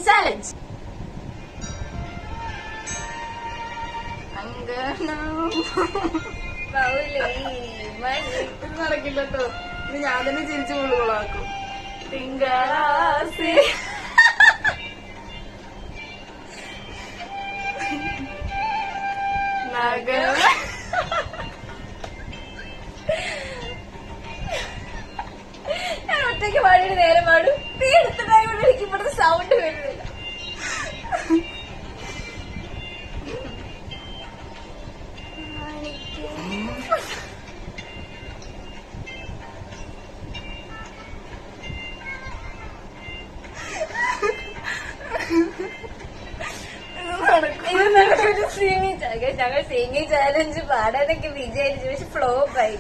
Challenge. നടക്കില്ലട്ടോ, ഇത് ഞാൻ തന്നെ ചിരിച്ചു കൊള്ളുകൊള്ളാക്കും. തിങ്കളാസി നഗര ഞാൻ ഒറ്റയ്ക്ക് പാടിയിട്ട് നേരെ പാടും. നീ എടുത്ത ടൈം കൊണ്ട് എനിക്ക് ഇവിടുത്തെ സൗണ്ട് വരുന്നില്ല. ഞങ്ങൾ സിംഗിങ് ചാലഞ്ച് പാടാനൊക്കെ വിചാരിച്ചു, പക്ഷെ ഫ്ലോപ്പ് ആയി.